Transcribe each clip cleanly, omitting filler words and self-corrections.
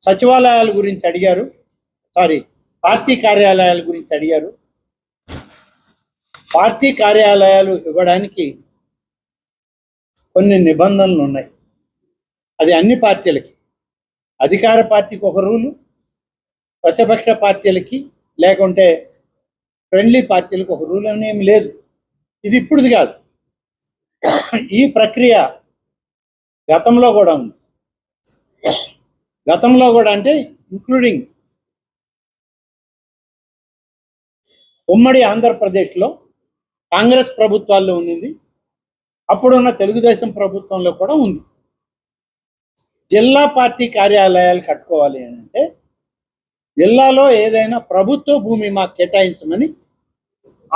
సచివాలయాల గురించి అడిగారు, పార్టీ కార్యాలయాల గురించి అడిగారు. పార్టీ కార్యాలయాలు ఇవ్వడానికి కొన్ని నిబంధనలు ఉన్నాయి. అది అన్ని పార్టీలకి, అధికార పార్టీకి ఒక రూలు, ప్రతిపక్ష పార్టీలకి లేకుంటే ఫ్రెండ్లీ పార్టీలకు ఒక రూల్ అనేమి లేదు. ఇది ఇప్పుడుది కాదు, ఈ ప్రక్రియ గతంలో కూడా ఉంది. గతంలో కూడా అంటే ఇంక్లూడింగ్ ఉమ్మడి ఆంధ్రప్రదేశ్లో కాంగ్రెస్ ప్రభుత్వాల్లో ఉన్నది, అప్పుడున్న తెలుగుదేశం ప్రభుత్వంలో కూడా ఉంది. జిల్లా పార్టీ కార్యాలయాలు కట్టుకోవాలి అని అంటే జిల్లాలో ఏదైనా ప్రభుత్వ భూమి మాకు కేటాయించమని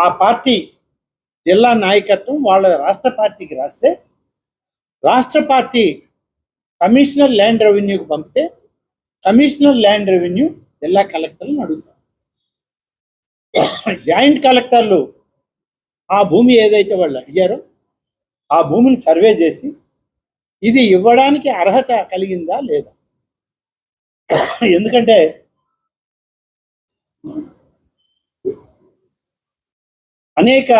ఆ పార్టీ జిల్లా నాయకత్వం వాళ్ళ రాష్ట్ర పార్టీకి రాస్తే, రాష్ట్ర పార్టీ కమిషనర్ ల్యాండ్ రెవెన్యూకి పంపితే కమిషనర్ ల్యాండ్ రెవెన్యూ జిల్లా కలెక్టర్లను అడుగుతారు. జాయింట్ కలెక్టర్లు ఆ భూమి ఏదైతే వాళ్ళు అడిగారో ఆ భూమిని సర్వే చేసి ఇది ఇవ్వడానికి అర్హత కలిగిందా లేదా, ఎందుకంటే అనేక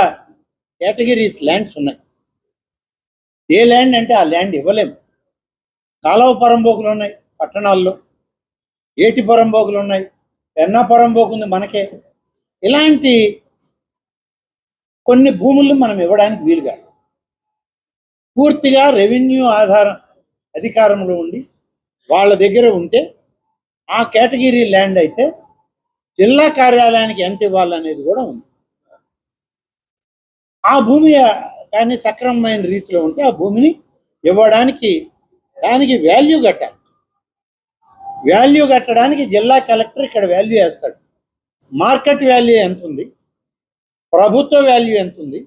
కేటగిరీస్ ల్యాండ్స్ ఉన్నాయి. ఏ ల్యాండ్ అంటే ఆ ల్యాండ్ ఇవ్వలేము. కాలువ పరంబోకులు ఉన్నాయి పట్టణాల్లో, ఏటి పరంబోకులు ఉన్నాయి, పెన్నా పరంబోకు ఉంది మనకే. ఇలాంటి కొన్ని భూములను మనం ఇవ్వడానికి వీలుగా పూర్తిగా రెవెన్యూ అధికారంలో ఉండి వాళ్ళ దగ్గర ఉంటే ఆ కేటగిరీ ల్యాండ్ అయితే జిల్లా కార్యాలయానికి ఎంత ఇవ్వాలనేది కూడా ఉంది. ఆ భూమి కానీ సక్రమమైన రీతిలో ఉంటే ఆ భూమిని ఇవ్వడానికి దానికి వాల్యూ కట్టాలి. వాల్యూ కట్టడానికి జిల్లా కలెక్టర్ ఇక్కడ వాల్యూ వేస్తాడు. మార్కెట్ వాల్యూ ఎంత ఉంది, ప్రభుత్వ వాల్యూ ఎంత ఉంది,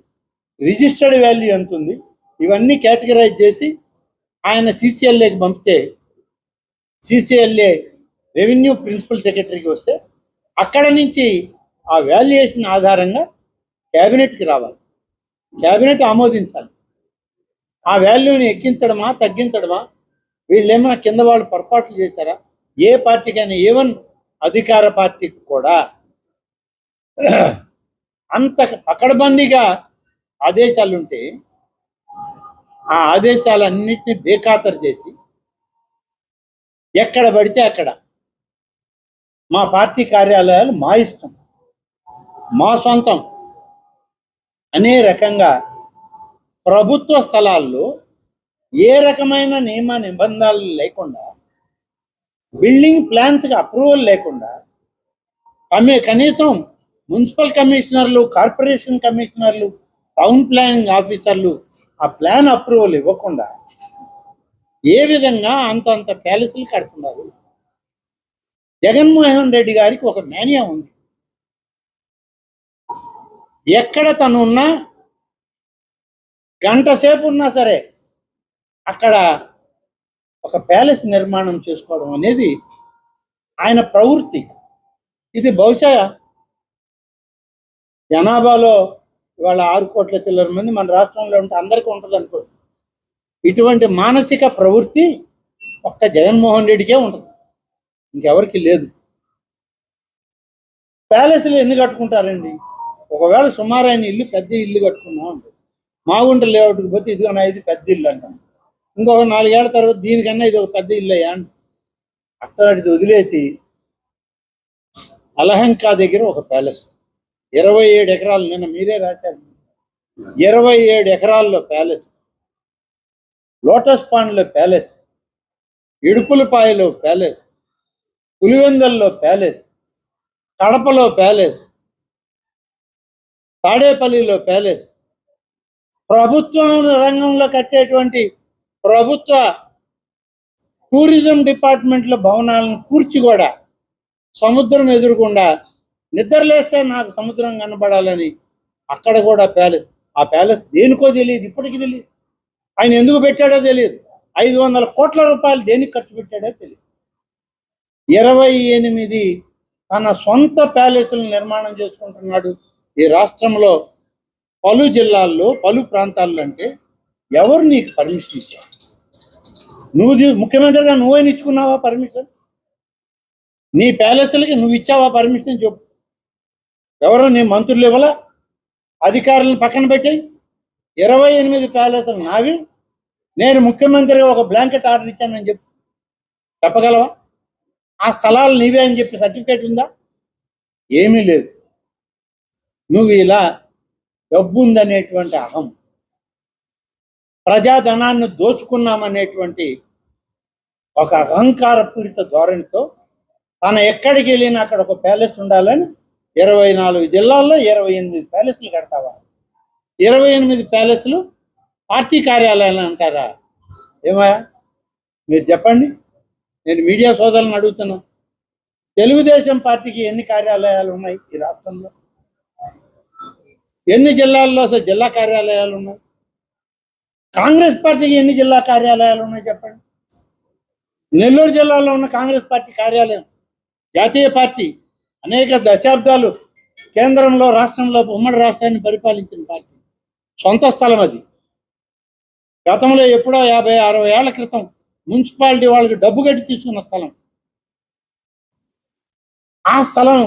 రిజిస్టర్డ్ వాల్యూ ఎంత ఉంది, ఇవన్నీ కేటగరైజ్ చేసి ఆయన సిసిఎల్ఏకి పంపితే సిసిఎల్ఏ రెవెన్యూ ప్రిన్సిపల్ సెక్రటరీకి వస్తే అక్కడ నుంచి ఆ వాల్యుయేషన్ ఆధారంగా క్యాబినెట్కి రావాలి. క్యాబినెట్ ఆమోదించాలి. ఆ వాల్యూని ఎక్కించడమా తగ్గించడమా, వీళ్ళు ఏమైనా కింద వాళ్ళు పొరపాట్లు చేశారా, ఏ పార్టీకైనా ఈవెన్ అధికార పార్టీకి కూడా అంత పకడ్బందీగా ఆదేశాలు ఉంటే ఆ ఆదేశాలన్నింటినీ బేఖాతరు చేసి ఎక్కడ పడితే అక్కడ మా పార్టీ కార్యాలయాలు మా ఇష్టం, మా సొంతం అనే రకంగా ప్రభుత్వ స్థలాల్లో ఏ రకమైన నియమ నిబంధనలు లేకుండా, బిల్డింగ్ ప్లాన్స్కి అప్రూవల్ లేకుండా, కనీసం మున్సిపల్ కమిషనర్లు, కార్పొరేషన్ కమిషనర్లు, టౌన్ ప్లానింగ్ ఆఫీసర్లు ఆ ప్లాన్ అప్రూవల్ ఇవ్వకుండా ఏ విధంగా అంత ప్యాలెస్లు కడుతున్నారు. జగన్మోహన్ రెడ్డి గారికి ఒక మేనియా ఉంది. ఎక్కడ తను ఉన్నా గంట సేపు ఉన్నా సరే అక్కడ ఒక ప్యాలెస్ నిర్మాణం చేసుకోవడం అనేది ఆయన ప్రవృత్తి. ఇది బహుశా జనాభాలో ఇవాళ 6 కోట్ల చిల్లర మంది మన రాష్ట్రంలో ఉంటే అందరికీ ఉంటుంది అనుకో. ఇటువంటి మానసిక ప్రవృత్తి ఒక్క జగన్మోహన్ రెడ్డికే ఉంటుంది, ఇంకెవరికి లేదు. ప్యాలెస్లు ఎన్ని కట్టుకుంటారండి? ఒకవేళ సుమారైన ఇల్లు, పెద్ద ఇల్లు కట్టుకున్నాం అంటే మాగుంట లేఅవుట్కి పోతే ఇదిగో నా ఇది పెద్ద ఇల్లు అంటాం. ఇంకొక 4 ఏళ్ల తర్వాత దీనికన్నా ఇది ఒక పెద్ద ఇల్లు అయ్యా అంట. అక్కడిది వదిలేసి అలహంకా దగ్గర ఒక ప్యాలెస్ 27 ఎకరాలు, నిన్న మీరే రాశారు, 27 ఎకరాల్లో ప్యాలెస్, లోటస్ పాండ్లో ప్యాలెస్, ఇడుపులపాయలో ప్యాలెస్, పులివెందల్లో ప్యాలెస్, కడపలో ప్యాలెస్, తాడేపల్లిలో ప్యాలెస్, ప్రభుత్వం రంగంలో కట్టేటువంటి ప్రభుత్వ టూరిజం డిపార్ట్మెంట్లో భవనాలను కూర్చి కూడా సముద్రం ఎదురుకుండా నిద్రలేస్తే నాకు సముద్రం కనబడాలని అక్కడ కూడా ప్యాలెస్. ఆ ప్యాలెస్ దేనికో తెలియదు, ఇప్పటికీ తెలియదు. ఆయన ఎందుకు పెట్టాడో తెలియదు. 500 కోట్ల రూపాయలు దేనికి ఖర్చు పెట్టాడో తెలియదు. 28 తన సొంత ప్యాలెస్లను నిర్మాణం చేసుకుంటున్నాడు ఈ రాష్ట్రంలో పలు జిల్లాల్లో, పలు ప్రాంతాల్లో. అంటే ఎవరు నీకు పర్మిషన్ ఇచ్చారు? నువ్వు ముఖ్యమంత్రిగా నువ్వే ఇచ్చుకున్నావా పర్మిషన్? నీ ప్యాలెస్లకి నువ్వు ఇచ్చావా పర్మిషన్ చెప్పు. ఎవరో నీ మంత్రులు ఇవ్వాల, అధికారులను పక్కన పెట్టాయి. 28 ప్యాలెస్లు నావి, నేను ముఖ్యమంత్రిగా ఒక బ్లాంకెట్ ఆర్డర్ ఇచ్చానని చెప్పగలవా? ఆ స్థలాలు నీవే అని చెప్పి సర్టిఫికేట్ ఉందా? ఏమీ లేదు. నువ్వు ఇలా డబ్బు ఉందనేటువంటి అహం, ప్రజాధనాన్ని దోచుకున్నామనేటువంటి ఒక అహంకారపూరిత ధోరణితో తన ఎక్కడికి వెళ్ళినా అక్కడ ఒక ప్యాలెస్ ఉండాలని 24 జిల్లాల్లో 28 ప్యాలెస్లు కడతావా? 28 ప్యాలెస్లు పార్టీ కార్యాలయాలు అంటారా? ఏమయ్యా మీరు చెప్పండి. నేను మీడియా సోదరులను అడుగుతున్నా, తెలుగుదేశం పార్టీకి ఎన్ని కార్యాలయాలు ఉన్నాయి ఈ రాష్ట్రంలో? ఎన్ని జిల్లాల్లో అసలు జిల్లా కార్యాలయాలు ఉన్నాయి? కాంగ్రెస్ పార్టీకి ఎన్ని జిల్లా కార్యాలయాలు ఉన్నాయి చెప్పండి. నెల్లూరు జిల్లాలో ఉన్న కాంగ్రెస్ పార్టీ కార్యాలయం, జాతీయ పార్టీ, అనేక దశాబ్దాలు కేంద్రంలో రాష్ట్రంలో ఉమ్మడి రాష్ట్రాన్ని పరిపాలించిన పార్టీ, సొంత స్థలం అది. గతంలో ఎప్పుడో 50-60 ఏళ్ల క్రితం మున్సిపాలిటీ వాళ్ళకి డబ్బు కట్టి తీసుకున్న స్థలం. ఆ స్థలం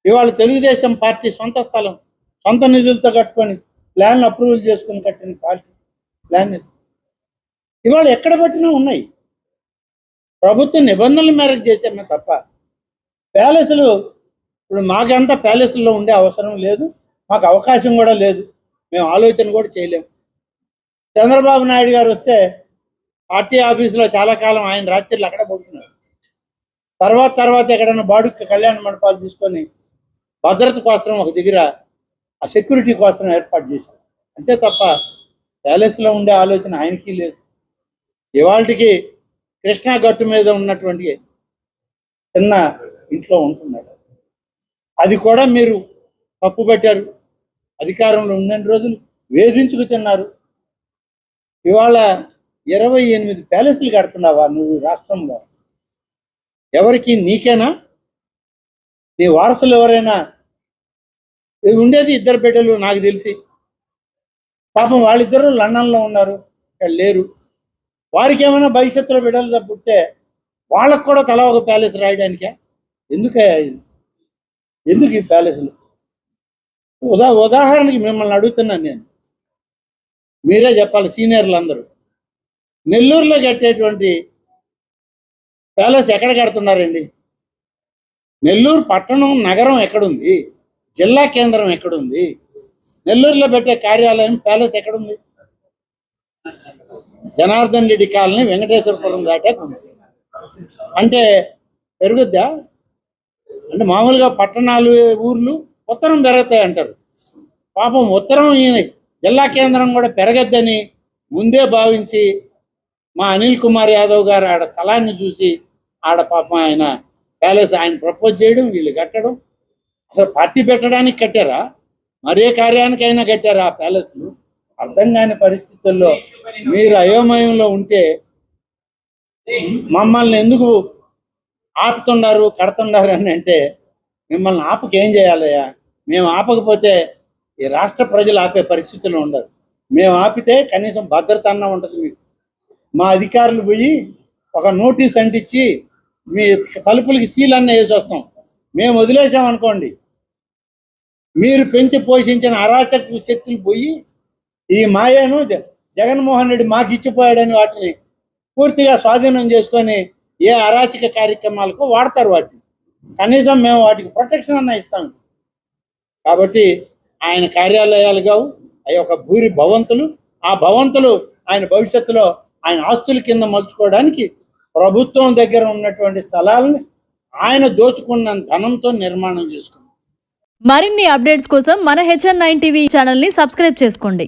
ఇవాళ తెలుగుదేశం పార్టీ సొంత స్థలం, సొంత నిధులతో కట్టుకొని ప్లాన్ అప్రూవల్ చేసుకుని కట్టిన పార్టీ ప్లాన్. ఇవాళ ఎక్కడ పట్టినా ఉన్నాయి. ప్రభుత్వ నిబంధనల మేరకు చేశామే తప్ప ప్యాలెస్లు ఇప్పుడు మాకంతా ప్యాలెస్లో ఉండే అవసరం లేదు, మాకు అవకాశం కూడా లేదు, మేము ఆలోచన కూడా చేయలేము. చంద్రబాబు నాయుడు గారు వస్తే పార్టీ ఆఫీసులో చాలా కాలం ఆయన రాత్రిళ్ళు అక్కడ పడుతున్నారు. తర్వాత ఎక్కడైనా బాడుక్క కళ్యాణ మండపాలు తీసుకొని భద్రత కోసం ఒక దగ్గర ఆ సెక్యూరిటీ కోసం ఏర్పాటు చేశారు. అంతే తప్ప ప్యాలెస్లో ఉండే ఆలోచన ఆయనకి లేదు. ఇవాళకి కృష్ణా గట్టు మీద ఉన్నటువంటి చిన్న ఇంట్లో ఉంటున్నాడు. అది కూడా మీరు తప్పు పెట్టారు. అధికారంలో ఉన్న రోజులు వేధించుకు తిన్నారు. ఇవాళ 28 ప్యాలెస్లు కడుతున్నావా నువ్వు రాష్ట్రంలో? ఎవరికి? నీకేనా? నీ వారసులు ఎవరైనా? ఉండేది 2 బిడ్డలు నాకు తెలిసి. పాపం వాళ్ళిద్దరూ లండన్లో ఉన్నారు, ఇక్కడ లేరు. వారికి ఏమైనా భవిష్యత్తులో బిడ్డలు పుట్టే వాళ్ళకు కూడా తలా ఒక ప్యాలెస్ రాయడానికే? ఎందుకు ఈ ప్యాలెస్లు? ఉదాహరణకి మిమ్మల్ని అడుగుతున్నాను నేను, మీరే చెప్పాలి సీనియర్లు అందరూ. నెల్లూరులో కట్టేటువంటి ప్యాలెస్ ఎక్కడ కడుతున్నారండి? నెల్లూరు పట్టణం నగరం ఎక్కడుంది? జిల్లా కేంద్రం ఎక్కడుంది? నెల్లూరులో పెట్టే కార్యాలయం ప్యాలెస్ ఎక్కడుంది? జనార్దన్ రెడ్డి కాలనీ వెంకటేశ్వరపురం దాటే అంటే పెరుగుద్దా? అంటే మామూలుగా పట్టణాలు ఊర్లు ఉత్తరం పెరుగుతాయి అంటారు. పాపం ఉత్తరం జిల్లా కేంద్రం కూడా పెరగద్దని ముందే భావించి మా అనిల్ కుమార్ యాదవ్ గారు ఆడ స్థలాన్ని చూసి ఆడ పాపం ఆయన ప్యాలెస్ ఆయన ప్రపోజ్ చేయడం, వీళ్ళు కట్టడం. అసలు పార్టీ పెట్టడానికి కట్టారా? మరే కార్యానికైనా కట్టారా ఆ ప్యాలెస్లు? అర్థం కాని పరిస్థితుల్లో మీరు అయోమయంలో ఉంటే మమ్మల్ని ఎందుకు ఆపుతున్నారు, కడుతున్నారు అని అంటే, మిమ్మల్ని ఆపకేం చేయాలయ్యా? మేము ఆపకపోతే ఈ రాష్ట్ర ప్రజలు ఆపే పరిస్థితుల్లో ఉండరు. మేము ఆపితే కనీసం భద్రత అన్న ఉంటుంది మీకు. మా అధికారులు పోయి ఒక నోటీస్ అంటించి మీ తలుపులకి సీల్ అన్న వేసి వస్తాం. మేము వదిలేసామనుకోండి, మీరు పెంచి పోషించిన అరాచక శక్తులు పోయి ఈ మాయను జగన్మోహన్ రెడ్డి మాకు ఇచ్చిపోయాడని వాటిని పూర్తిగా స్వాధీనం చేసుకొని ఏ అరాచక కార్యక్రమాలకు వాడతారు వాటిని. కనీసం మేము వాటికి ప్రొటెక్షన్ అన్న ఇస్తాం. కాబట్టి ఆయన కార్యాలయాలు కావు, అవి ఒక భూరి భవంతులు. ఆ భవంతులు ఆయన భవిష్యత్తులో ఆయన ఆస్తుల కింద మలుచుకోవడానికి ప్రభుత్వం దగ్గర ఉన్నటువంటి స్థలాలను ఆయన దోచుకున్న ధనంతో నిర్మాణం చేసుకున్నారు. మరిన్ని అప్డేట్స్ కోసం మన HN9 టీవీ ఛానల్ని సబ్స్క్రైబ్ చేసుకోండి.